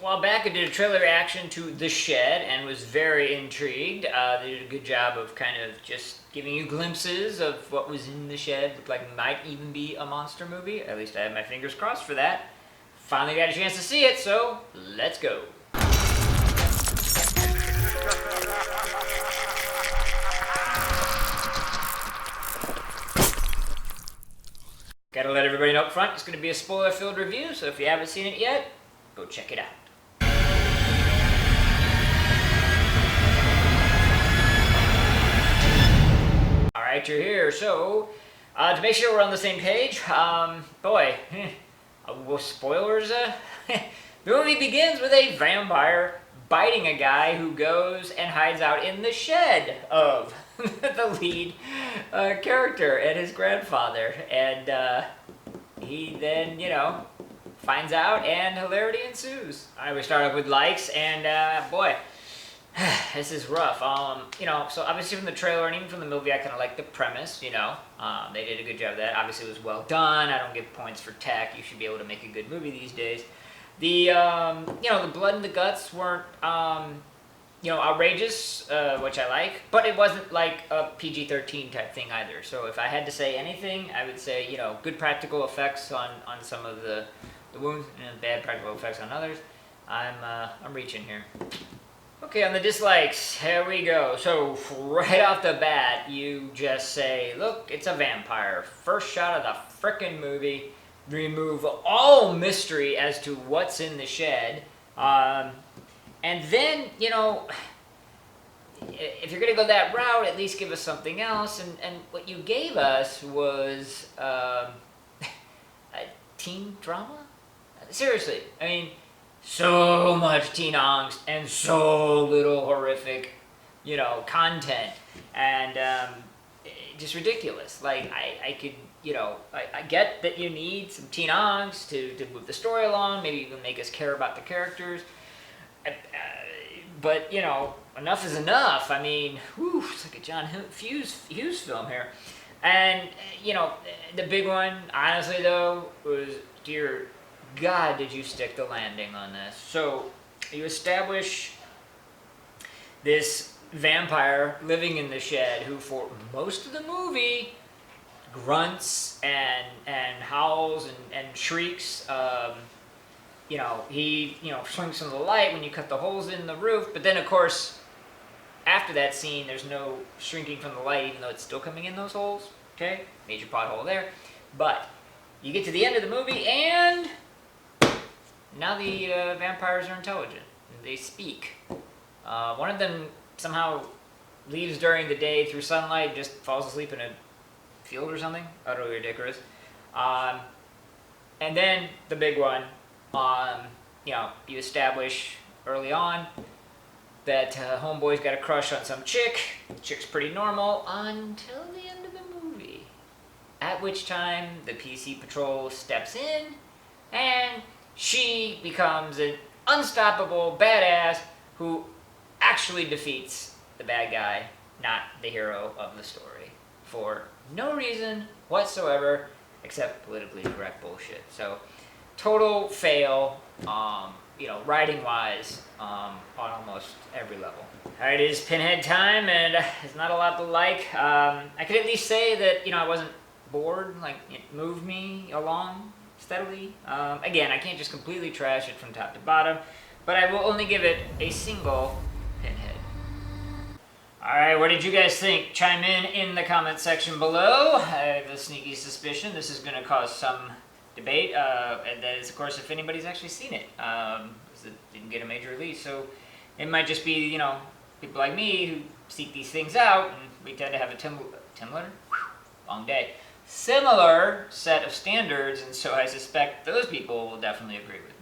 while back, I did a trailer reaction to The Shed and was very intrigued. They did a good job of kind of just giving you glimpses of what was in the shed. Looked like it might even be a monster movie. At least I had my fingers crossed for that. Finally got a chance to see it, so let's go. Gotta let everybody know up front, it's gonna be a spoiler-filled review, so if you haven't seen it yet, go check it out. Alright, you're here. So, to make sure we're on the same page, spoilers, the movie begins with a vampire biting a guy who goes and hides out in the shed of the lead character and his grandfather. And he then, finds out and hilarity ensues. Alright, we start off with likes and this is rough. So obviously from the trailer and even from the movie, I kind of like the premise, they did a good job of that. Obviously it was well done. I don't give points for tech. You should be able to make a good movie these days. The, the blood and the guts weren't, outrageous, which I like, but it wasn't like a PG-13 type thing either. So if I had to say anything, I would say, good practical effects on some of the wounds and bad practical effects on others. I'm reaching here. Okay, on the dislikes, here we go. So, right off the bat, you just say, look, it's a vampire. First shot of the frickin' movie. Remove all mystery as to what's in the shed. And then, if you're going to go that route, at least give us something else. And what you gave us was a teen drama? Seriously, I mean, so much teen angst and so little horrific, content, and just ridiculous. Like I could, I get that you need some teen angst to move the story along, maybe even make us care about the characters, but enough is enough. I mean, whew, it's like a John Hughes film here, and the big one, honestly though, was dear God, did you stick the landing on this? So, you establish this vampire living in the shed who, for most of the movie, grunts and howls and shrieks. He swings from the light when you cut the holes in the roof. But then, of course, after that scene, there's no shrinking from the light, even though it's still coming in those holes. Okay, major pothole there. But you get to the end of the movie and now the vampires are intelligent. They speak. One of them somehow leaves during the day through sunlight, just falls asleep in a field or something. Utterly ridiculous. And then the big one, you establish early on that homeboy's got a crush on some chick. The chick's pretty normal until the end of the movie. At which time the PC patrol steps in and she becomes an unstoppable badass who actually defeats the bad guy, not the hero of the story, for no reason whatsoever except politically correct bullshit. So, total fail, writing-wise, on almost every level. Alright, it is Pinhead time, and there's not a lot to like. I could at least say that, I wasn't bored, like, it moved me along steadily. Again, I can't just completely trash it from top to bottom, but I will only give it a single Pinhead. Alright, what did you guys think? Chime in the comment section below. I have a sneaky suspicion this is going to cause some debate, and that is, of course, if anybody's actually seen it, because it didn't get a major release, so it might just be, people like me who seek these things out, and we tend to have a long day. Similar set of standards, and so I suspect those people will definitely agree with me.